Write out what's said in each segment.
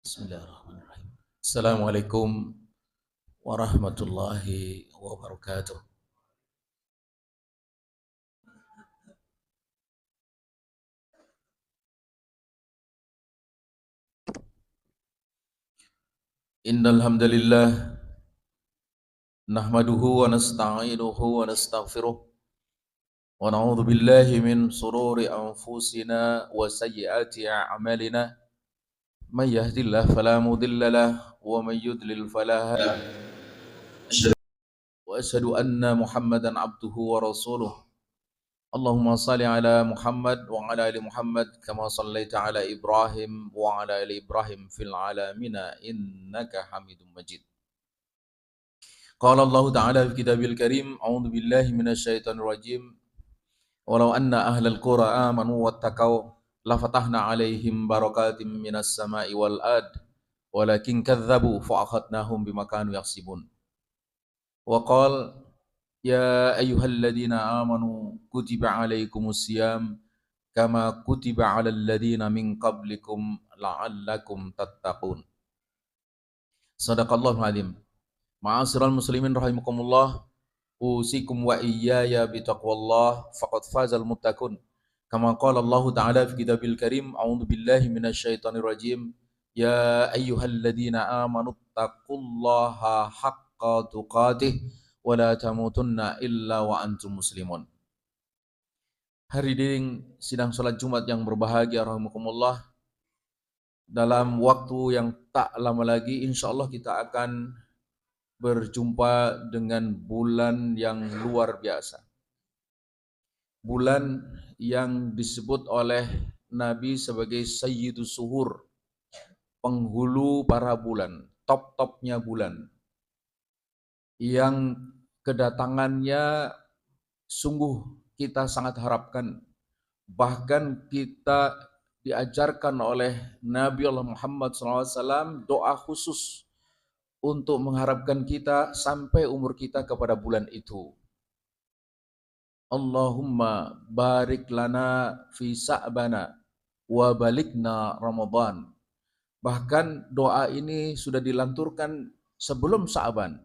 Bismillahirrahmanirrahim. Assalamualaikum warahmatullahi wabarakatuh. Innal hamdalillah nahmaduhu wa nasta'inuhu wa nastaghfiruh wa na'udzu billahi min sururi anfusina wa sayyiati a'malina. May yahdihillahu fala mudilla lahu wa may yudlil fala hadiya lahu. Wa asyhadu anna Muhammadan abduhu wa rasuluh. Allahumma salli ala Muhammad wa ala ali Muhammad kama sallaita ala Ibrahim wa ala ali Ibrahim fil alamina innaka Hamidum Majid. Qala Allah Ta'ala fi kitabil karim, a'udzu billahi minasyaitonir rajim. Walau anna ahlal qura amanu wattaqau la fatahna alaihim barakatim minas sama'i wal ard walakin kadzdzabu fa akhadnahum bima kanu yaksibun. Wa qala ya ayyuhalladzina amanu kutiba alaikumus syiyam kama kutiba 'alal ladzina min qablikum la'allakum tattaqun. Shadaqallahul azim. Ma'asyiral muslimin rahimakumullah, usikum wa iyaya bitaqwallah faqad fazal muttaqun. Kama qala Allah Ta'ala fi kitabil karim, a'udzu billahi minasyaitonir rajim. Ya ayyuhalladzina amanu taqullaha haqqa tuqatih wa la tamutunna illa wa antum muslimun. Hadirin sidang salat Jumat yang berbahagia rahimakumullah, dalam waktu yang tak lama lagi insyaallah kita akan berjumpa dengan bulan yang luar biasa. Bulan yang disebut oleh Nabi sebagai Sayyidus Suhur, penghulu para bulan, top-topnya bulan, yang kedatangannya sungguh kita sangat harapkan. Bahkan kita diajarkan oleh Nabi Allah Muhammad SAW doa khusus untuk mengharapkan kita sampai umur kita kepada bulan itu. Allahumma barik lana fi sa'bana wa balikna Ramadan. Bahkan doa ini sudah dilanturkan sebelum Sa'ban.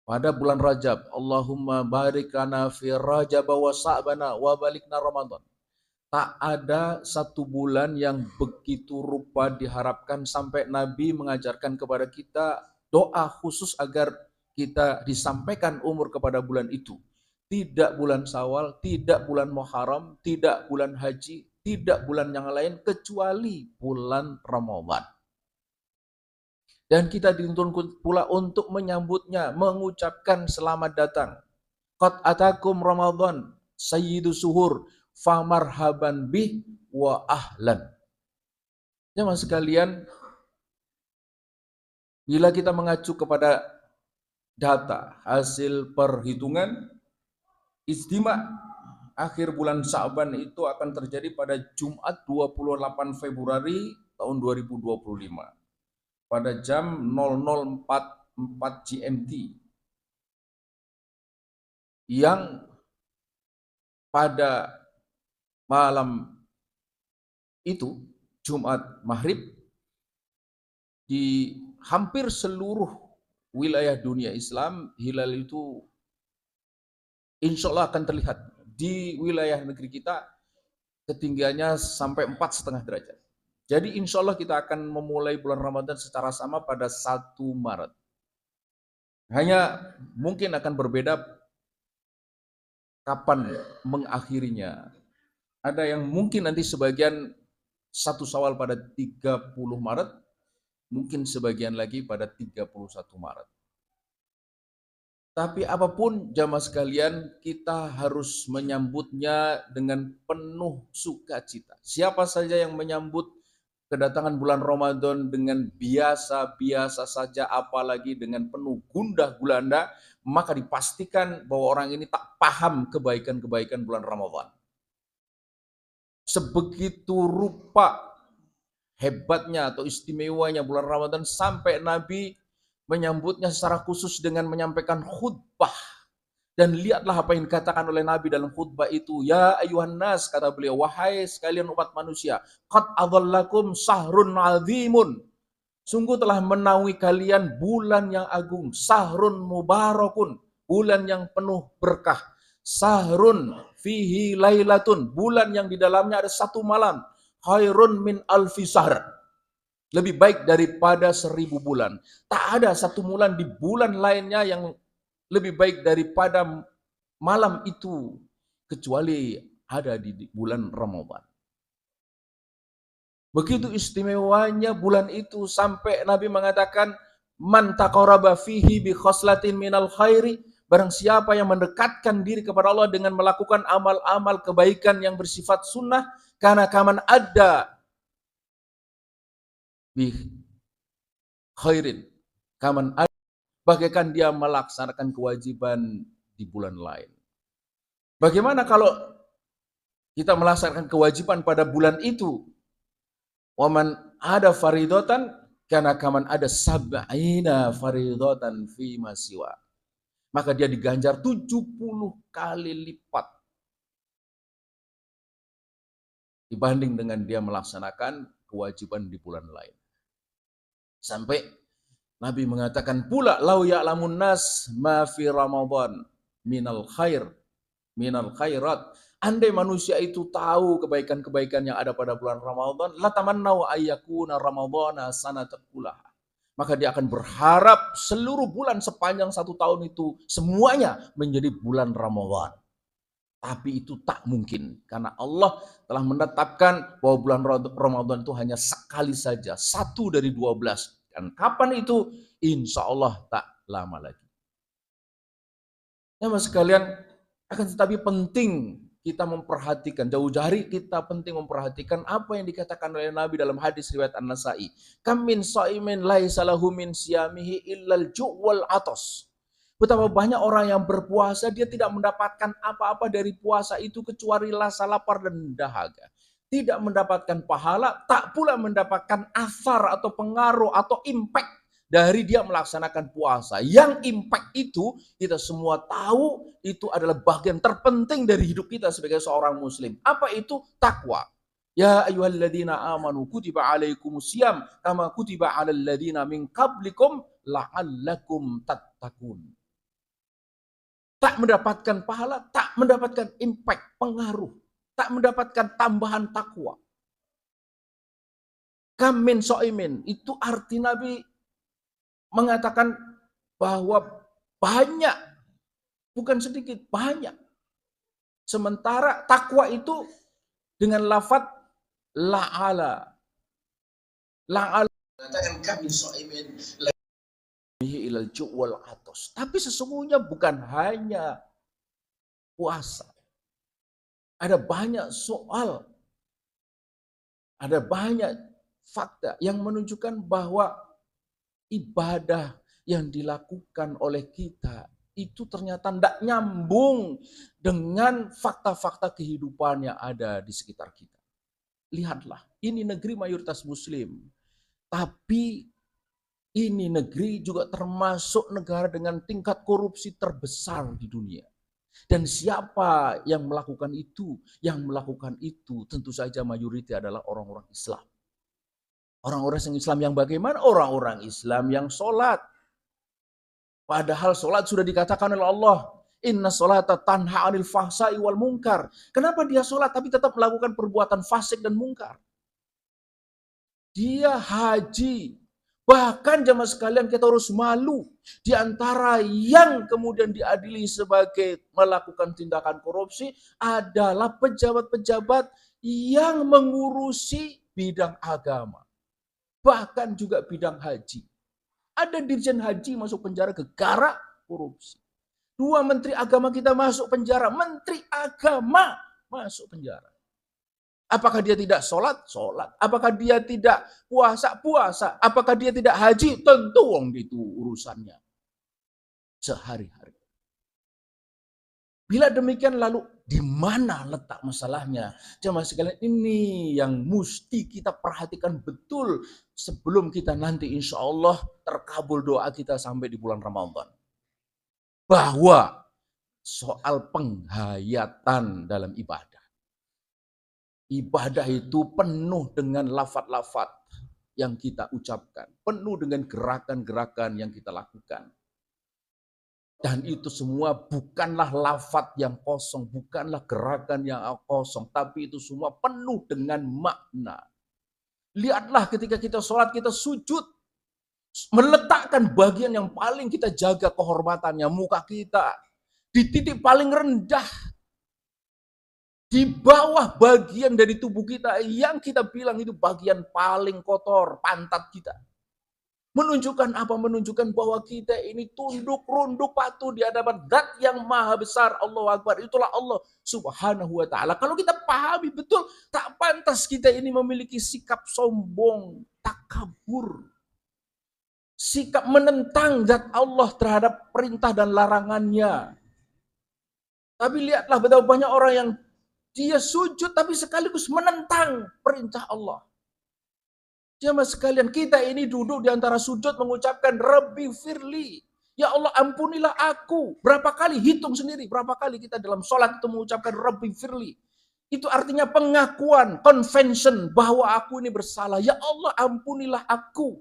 Pada bulan Rajab, Allahumma barik lana fi Rajab wa Sa'bana wa balikna Ramadan. Tak ada satu bulan yang begitu rupa diharapkan sampai Nabi mengajarkan kepada kita doa khusus agar kita disampaikan umur kepada bulan itu. Tidak bulan Syawal, tidak bulan Muharram, tidak bulan Haji, tidak bulan yang lain kecuali bulan Ramadan. Dan kita dituntut pula untuk menyambutnya, mengucapkan selamat datang. Qad atakum Ramadan, Sayyidus Suhur, famarhaban bih wa ahlan. Jemaah sekalian, bila kita mengacu kepada data hasil perhitungan, ijtima akhir bulan Sa'ban itu akan terjadi pada Jumat 28 Februari tahun 2025 pada jam 00.44 GMT, yang pada malam itu Jumat Maghrib di hampir seluruh wilayah dunia Islam hilal itu insya Allah akan terlihat. Di wilayah negeri kita ketinggiannya sampai 4,5 derajat. Jadi insya Allah kita akan memulai bulan Ramadan secara sama pada 1 Maret. Hanya mungkin akan berbeda kapan mengakhirinya. Ada yang mungkin nanti sebagian 1 Syawal pada 30 Maret, mungkin sebagian lagi pada 31 Maret. Tapi apapun jamaah sekalian, kita harus menyambutnya dengan penuh sukacita. Siapa saja yang menyambut kedatangan bulan Ramadan dengan biasa-biasa saja, apalagi dengan penuh gundah gulana, maka dipastikan bahwa orang ini tak paham kebaikan-kebaikan bulan Ramadan. Sebegitu rupa hebatnya atau istimewanya bulan Ramadan sampai Nabi menyambutnya secara khusus dengan menyampaikan khutbah. Dan lihatlah apa yang dikatakan oleh Nabi dalam khutbah itu. Ya ayuhan nas, kata beliau, wahai sekalian umat manusia, qad adhallakum sahrun azimun Sungguh telah menaungi kalian bulan yang agung, sahrun mubarakun, bulan yang penuh berkah. Sahrun fihi lailatun, bulan yang di dalamnya ada satu malam. Khairun min alfi sahr, lebih baik daripada 1000 bulan. Tak ada satu bulan di bulan lainnya yang lebih baik daripada malam itu, kecuali ada di bulan Ramadan. Begitu istimewanya bulan itu sampai Nabi mengatakan, man taqarraba fihi bi khoslatin minal khairi, barang siapa yang mendekatkan diri kepada Allah dengan melakukan amal-amal kebaikan yang bersifat sunnah, karena kaman ada bi khairin, kaman ada, bagaikan dia melaksanakan kewajiban di bulan lain. Bagaimana kalau kita melaksanakan kewajiban pada bulan itu? Waman ada faridotan karena kaman ada sab'ina faridotan fi masiwa. Maka dia diganjar 70 kali lipat dibanding dengan dia melaksanakan kewajiban di bulan lain. Sampai Nabi mengatakan pula, lau ya'lamun nas ma fi Ramadan minal khairat. Andai manusia itu tahu kebaikan-kebaikan yang ada pada bulan Ramadan, latamannau ayyakuna ramadhana sanatan kullaha. Maka dia akan berharap seluruh bulan sepanjang satu tahun itu semuanya menjadi bulan Ramadan. Tapi itu tak mungkin, karena Allah telah menetapkan bahwa bulan Ramadan itu hanya sekali saja, 1 dari 12. Dan kapan itu? Insya Allah tak lama lagi. Ya mas sekalian, akan tetapi penting kita memperhatikan, jauh dari kita penting memperhatikan apa yang dikatakan oleh Nabi dalam hadis riwayat An-Nasa'i. Kam min sha'imin laisa lahu min siyamihi illal ju' wal atas. Betapa banyak orang yang berpuasa, dia tidak mendapatkan apa-apa dari puasa itu kecuali rasa lapar dan dahaga. Tidak mendapatkan pahala, tak pula mendapatkan asar atau pengaruh atau impact dari dia melaksanakan puasa. Yang impact itu kita semua tahu itu adalah bagian terpenting dari hidup kita sebagai seorang muslim. Apa itu? Takwa. Ya ayyuhalladzina amanu kutiba alaikumusiyam kama kutiba alal ladzina min qablikum la'allakum tattaqun. Tak mendapatkan pahala, tak mendapatkan impact, pengaruh, tak mendapatkan tambahan takwa. Kam min sha'imin, itu arti Nabi mengatakan bahwa banyak, bukan sedikit, banyak. Sementara takwa itu dengan lafaz la'ala. La'ala mengatakan kami sha'imin ilal ju' wal atas. Tapi sesungguhnya bukan hanya puasa. Ada banyak soal, ada banyak fakta yang menunjukkan bahwa ibadah yang dilakukan oleh kita itu ternyata tidak nyambung dengan fakta-fakta kehidupan yang ada di sekitar kita. Lihatlah, ini negeri mayoritas muslim, tapi ini negeri juga termasuk negara dengan tingkat korupsi terbesar di dunia. Dan siapa yang melakukan itu? Yang melakukan itu tentu saja mayoritas adalah orang-orang Islam. Orang-orang Islam yang bagaimana? Orang-orang Islam yang sholat. Padahal sholat sudah dikatakan oleh Allah, inna sholata tanha anil fahsai wal munkar. Kenapa dia sholat tapi tetap melakukan perbuatan fasik dan mungkar? Dia haji. Bahkan jamaah sekalian kita harus malu. Di antara yang kemudian diadili sebagai melakukan tindakan korupsi adalah pejabat-pejabat yang mengurusi bidang agama. Bahkan juga bidang haji. Ada dirjen haji masuk penjara gara-gara korupsi. 2 menteri agama kita masuk penjara. Menteri agama masuk penjara. Apakah dia tidak sholat? Sholat. Apakah dia tidak puasa? Puasa. Apakah dia tidak haji? Tentu wong itu urusannya. Sehari-hari. Bila demikian lalu di mana letak masalahnya? Jemaah sekalian, ini yang mesti kita perhatikan betul sebelum kita nanti insya Allah terkabul doa kita sampai di bulan Ramadan. Bahwa soal penghayatan dalam ibadah. Ibadah itu penuh dengan lafaz-lafaz. yang kita ucapkan, penuh dengan gerakan-gerakan yang kita lakukan. Dan itu semua bukanlah lafaz yang kosong, bukanlah gerakan yang kosong, tapi itu semua penuh dengan makna. Lihatlah ketika kita sholat, kita sujud, meletakkan bagian yang paling kita jaga kehormatannya, muka kita, di titik paling rendah, di bawah bagian dari tubuh kita yang kita bilang itu bagian paling kotor, pantat kita. Menunjukkan apa? Menunjukkan bahwa kita ini tunduk, runduk, patuh di hadapan Zat yang maha besar, Allahu Akbar. Itulah Allah Subhanahu wa ta'ala. Kalau kita pahami betul, tak pantas kita ini memiliki sikap sombong, takabur. Sikap menentang Zat Allah terhadap perintah dan larangannya. Tapi lihatlah betapa banyak orang yang dia sujud tapi sekaligus menentang perintah Allah. Jemaah sekalian, kita ini duduk di antara sujud mengucapkan Rabbi firli. Ya Allah, ampunilah aku. Berapa kali? Hitung sendiri. Berapa kali kita dalam sholat itu mengucapkan Rabbi firli. Itu artinya pengakuan, confession bahwa aku ini bersalah. Ya Allah, ampunilah aku.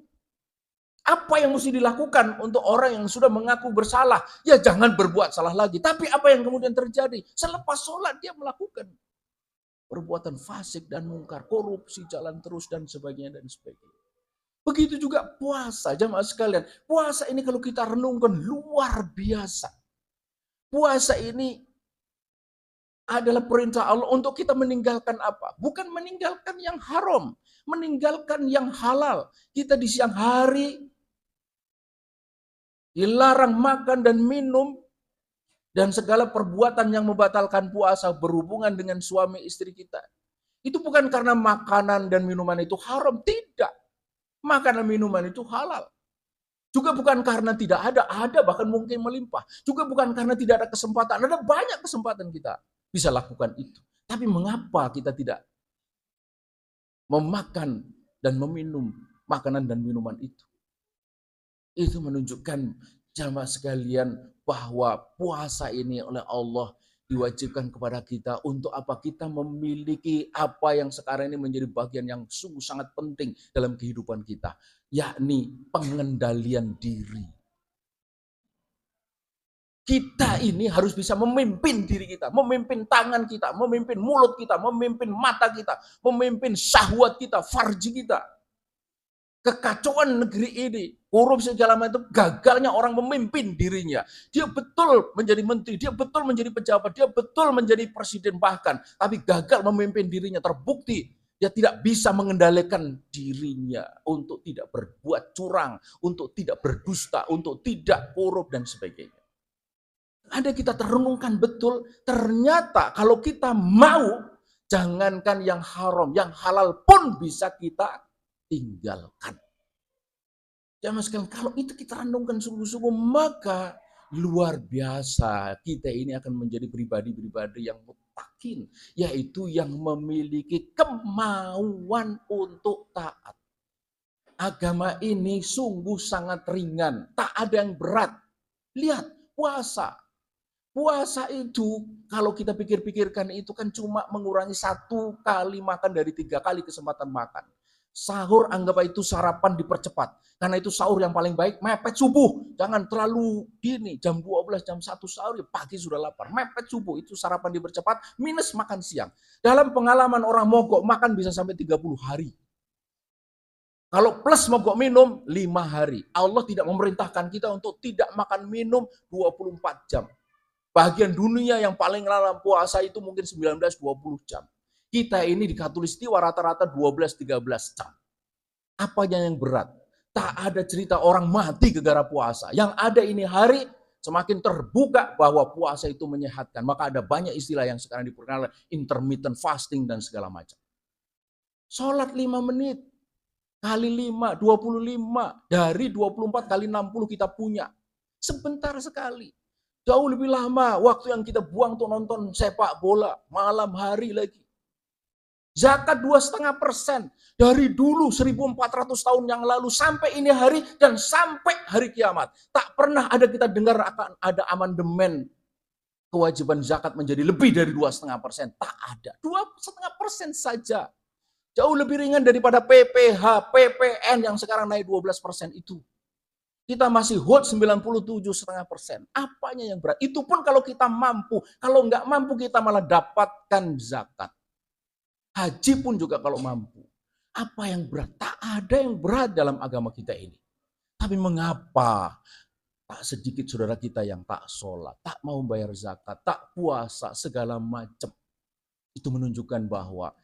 Apa yang mesti dilakukan untuk orang yang sudah mengaku bersalah? Ya jangan berbuat salah lagi. Tapi apa yang kemudian terjadi? Selepas sholat dia melakukan perbuatan fasik dan mungkar, korupsi jalan terus dan sebagainya dan sebagainya. Begitu juga puasa, jamaah sekalian. Puasa ini kalau kita renungkan luar biasa. Puasa ini adalah perintah Allah untuk kita meninggalkan apa? Bukan meninggalkan yang haram, meninggalkan yang halal. Kita di siang hari dilarang makan dan minum dan segala perbuatan yang membatalkan puasa berhubungan dengan suami istri kita. Itu bukan karena makanan dan minuman itu haram, tidak. Makanan minuman itu halal. Juga bukan karena tidak ada bahkan mungkin melimpah. Juga bukan karena tidak ada kesempatan, ada banyak kesempatan kita bisa lakukan itu. Tapi mengapa kita tidak memakan dan meminum makanan dan minuman itu? Itu menunjukkan jamaah sekalian bahwa puasa ini oleh Allah diwajibkan kepada kita untuk apa? Kita memiliki apa yang sekarang ini menjadi bagian yang sungguh sangat penting dalam kehidupan kita, yakni pengendalian diri. Kita ini harus bisa memimpin diri kita, memimpin tangan kita, memimpin mulut kita, memimpin mata kita, memimpin syahwat kita, farji kita. Kekacauan negeri ini, korupsi segala macam, gagalnya orang memimpin dirinya. Dia betul menjadi menteri, dia betul menjadi pejabat, dia betul menjadi presiden bahkan, tapi gagal memimpin dirinya. Terbukti dia tidak bisa mengendalikan dirinya untuk tidak berbuat curang, untuk tidak berdusta, untuk tidak korup dan sebagainya. Ada kita terenungkan betul, ternyata kalau kita mau, jangankan yang haram, yang halal pun bisa kita tinggalkan. Jamaah sekalian, kalau itu kita renungkan sungguh-sungguh, maka luar biasa kita ini akan menjadi pribadi-pribadi yang muttaqin, yaitu yang memiliki kemauan untuk taat. Agama ini sungguh sangat ringan, tak ada yang berat. Lihat, puasa. Puasa itu kalau kita pikir-pikirkan itu kan cuma mengurangi 1 kali makan dari 3 kali kesempatan makan. Sahur anggap itu sarapan dipercepat. Karena itu sahur yang paling baik, mepet subuh. Jangan terlalu dini, jam 12, jam 1 sahur, ya pagi sudah lapar. Mepet subuh, itu sarapan dipercepat, minus makan siang. Dalam pengalaman orang mogok makan bisa sampai 30 hari. Kalau plus mogok minum, 5 hari. Allah tidak memerintahkan kita untuk tidak makan minum 24 jam. Bagian dunia yang paling lama puasa itu mungkin 19-20 jam. Kita ini di Khatulistiwa rata-rata 12-13 jam. Apanya yang berat? Tak ada cerita orang mati gara-gara puasa. Yang ada ini hari semakin terbuka bahwa puasa itu menyehatkan. Maka ada banyak istilah yang sekarang diperkenalkan, intermittent fasting dan segala macam. Sholat 5 menit, kali 5, 25. Dari 24 kali 60 kita punya. Sebentar sekali. Jauh lebih lama waktu yang kita buang untuk nonton sepak bola. Malam hari lagi. Zakat 2,5% dari dulu 1400 tahun yang lalu sampai ini hari dan sampai hari kiamat. Tak pernah ada kita dengar akan ada amandemen kewajiban zakat menjadi lebih dari 2,5%. Tak ada. 2,5% saja. Jauh lebih ringan daripada PPh, PPN yang sekarang naik 12% itu. Kita masih hold 97,5%. Apanya yang berat? Itu pun kalau kita mampu. Kalau nggak mampu kita malah dapatkan zakat. Haji pun juga kalau mampu. Apa yang berat? Tak ada yang berat dalam agama kita ini. Tapi mengapa tak sedikit saudara kita yang tak sholat, tak mau bayar zakat, tak puasa, segala macam. Itu menunjukkan bahwa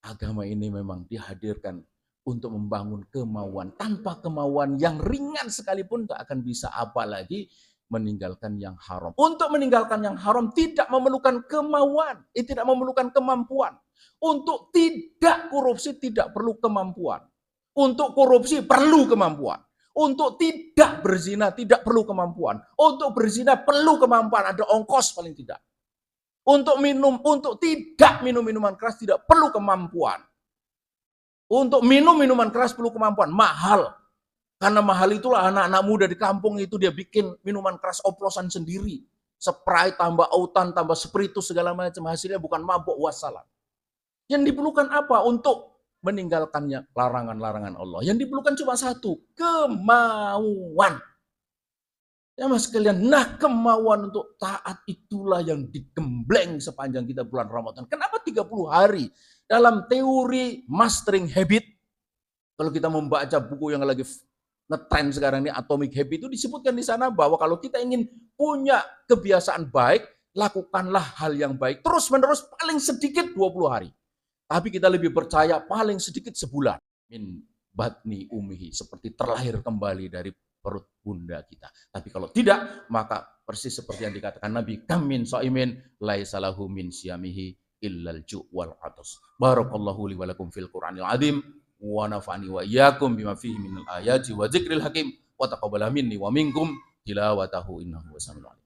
agama ini memang dihadirkan untuk membangun kemauan. Tanpa kemauan yang ringan sekalipun tak akan bisa, apalagi meninggalkan yang haram. Untuk meninggalkan yang haram tidak memerlukan kemauan, tidak memerlukan kemampuan. Untuk tidak korupsi tidak perlu kemampuan. Untuk korupsi perlu kemampuan. Untuk tidak berzina tidak perlu kemampuan. Untuk berzina perlu kemampuan, ada ongkos paling tidak. Untuk tidak minum minuman keras tidak perlu kemampuan. Untuk minum minuman keras perlu kemampuan, mahal. Karena mahal itulah anak-anak muda di kampung itu dia bikin minuman keras oplosan sendiri. Sprite tambah autan tambah spiritus segala macam, hasilnya bukan mabuk wassalam. Yang diperlukan apa? Untuk meninggalkannya larangan-larangan Allah. Yang diperlukan cuma satu, kemauan. Ya mas sekalian, nah kemauan untuk taat itulah yang digembleng sepanjang kita bulan Ramadan. Kenapa 30 hari? Dalam teori mastering habit, kalau kita membaca buku yang lagi ngetrend sekarang ini, Atomic Habit, itu disebutkan di sana bahwa kalau kita ingin punya kebiasaan baik, lakukanlah hal yang baik terus-menerus paling sedikit 20 hari. Tapi kita lebih percaya paling sedikit sebulan. Min batni umihi, seperti terlahir kembali dari perut bunda kita. Tapi kalau tidak, maka persis seperti yang dikatakan Nabi, kam min shaimin laisalahu min siyamihi illal ju' wal atas. Barakallahu li wa lakum fil Qur'anil azim wa nafa'ani wa iyyakum bima fihi minal ayati wa dzikril hakim wa taqabbala minni wa minkum tilawatahu innahu wasamiul alim.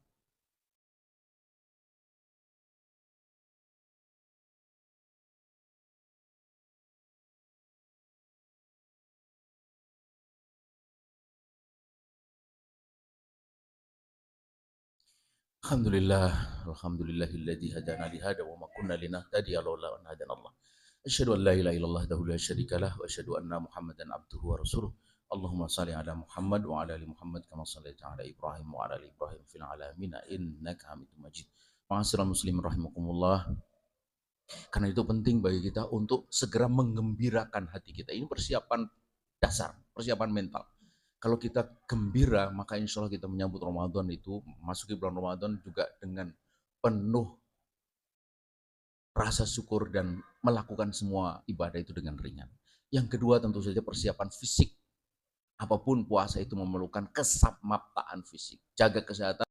Alhamdulillah, alhamdulillahilladzi hadana li hada wa ma kunna linahtadiya laula an hadana Allah. Asyhadu an la ilaha illallah wahdahu la syarikalah wa asyhadu anna Muhammadan abduhu wa rasuluh. Allahumma shalli ala Muhammad wa ala ali Muhammad kama shallaita ala Ibrahim wa ala ali Ibrahim fil alamin innaka Hamidum Majid. Ma'asyiral muslimin rahimakumullah. Karena itu penting bagi kita untuk segera menggembirakan hati kita. Ini persiapan dasar, persiapan mental. Kalau kita gembira, maka insya Allah kita menyambut Ramadan itu, masuki bulan Ramadan juga dengan penuh rasa syukur dan melakukan semua ibadah itu dengan ringan. Yang kedua tentu saja persiapan fisik. Apapun puasa itu memerlukan kesamaptaan fisik. Jaga kesehatan,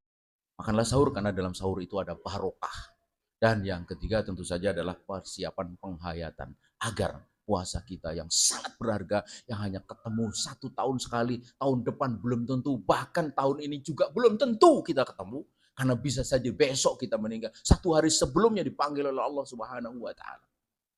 makanlah sahur karena dalam sahur itu ada barokah. Dan yang ketiga tentu saja adalah persiapan penghayatan agar puasa kita yang sangat berharga, yang hanya ketemu 1 tahun sekali, tahun depan belum tentu, bahkan tahun ini juga belum tentu kita ketemu, karena bisa saja besok kita meninggal, 1 hari sebelumnya dipanggil oleh Allah Subhanahu wa Ta'ala.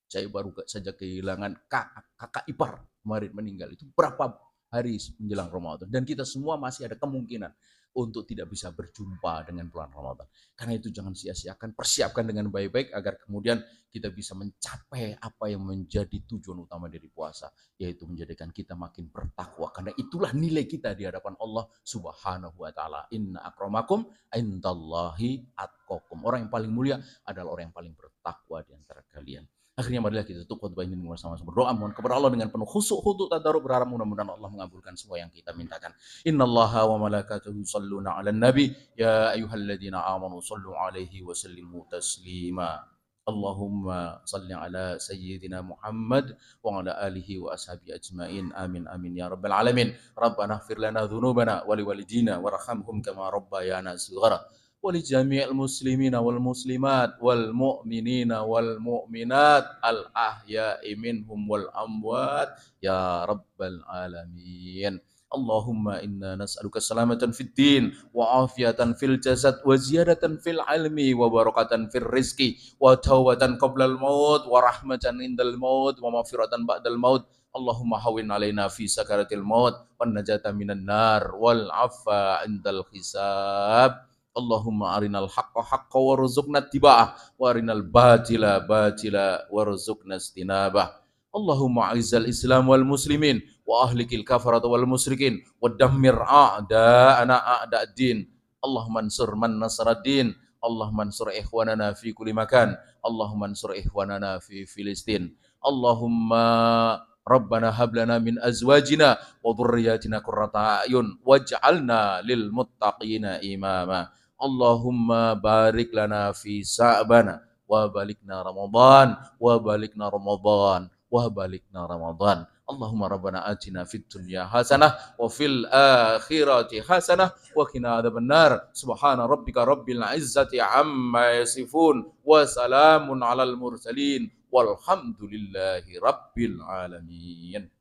Saya baru saja kehilangan kakak ipar kemarin meninggal, itu berapa hari menjelang Ramadan, dan kita semua masih ada kemungkinan untuk tidak bisa berjumpa dengan bulan Ramadan. Karena itu jangan sia-siakan, persiapkan dengan baik-baik agar kemudian kita bisa mencapai apa yang menjadi tujuan utama dari puasa, yaitu menjadikan kita makin bertakwa. Karena itulah nilai kita di hadapan Allah Subhanahu wa Ta'ala. Inna akramakum indallahi atqakum. Orang yang paling mulia adalah orang yang paling bertakwa di antara kalian. Akhirnya marilah kita tutup khutbah ini bersama-sama berdoa, mohon kepada Allah dengan penuh khusyuk, khudu, tadarruk, berharap mudah-mudahan Allah mengabulkan semua yang kita mintakan. Innallaha wa malaikatahu yusholluna 'alan nabi ya ayyuhalladzina amanu shallu 'alaihi wa sallimu taslima. Allahumma shalli ala sayyidina Muhammad wa ala alihi wa ashabi ajmain. Amin amin ya rabbal alamin. Rabbana ighfir lana dzunubana wa liwalidina warhamhum kama rabbayana shighara. ولجميع المسلمين والمسلمات والمؤمنين والمؤمنات الأحياء منهم والأموات يا رب العالمين. اللهم إنا نسألك سلامة في الدين وعافية في الجسد وزيادة في العلم وبركة في الرزق وتوبة قبل الموت ورحمة عند الموت ومغفرة بعد الموت. اللهم هون علينا في سكرة الموت والنجاة من النار والعفو عند الحساب. Allahumma arinal haqqa haqqa warzuqna ittiba'ah wa arinal batila batila warzuqna istinabah. Allahumma a'izzal Islam wal muslimin wa ahlikil kafarata wal musyrikin wa dammir a'da'ana a'da'd-din. Allahumma ansur man nasaraddin. Allahumma ansur ikhwanana fi kulli makan. Allahumma ansur ikhwanana fi Filistin. Allahumma Rabbana hab lana min azwajina wa dhurriyyatina qurrata a'yun waj'alna lil muttaqina imama. Allahumma barik lana fi sa'bana wa balikna Ramadan wa balikna Ramadan wa balikna Ramadan. Allahumma rabbana atina fid dunya hasanah wa fil akhirati hasanah wa qina adzabannar. Subhana rabbika rabbil izzati amma yasifun wa salamun alal mursalin walhamdulillahi rabbil alamin.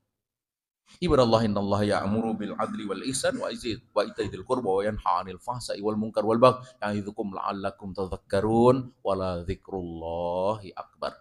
Ibadallah innallaha ya'muru bil adli wal ihsan wa itaidil qurba wa yanha 'anil fahsai wal munkar wal baghi ya'idzukum la'allakum tadhakkarun wa la dzikrullahi akbar.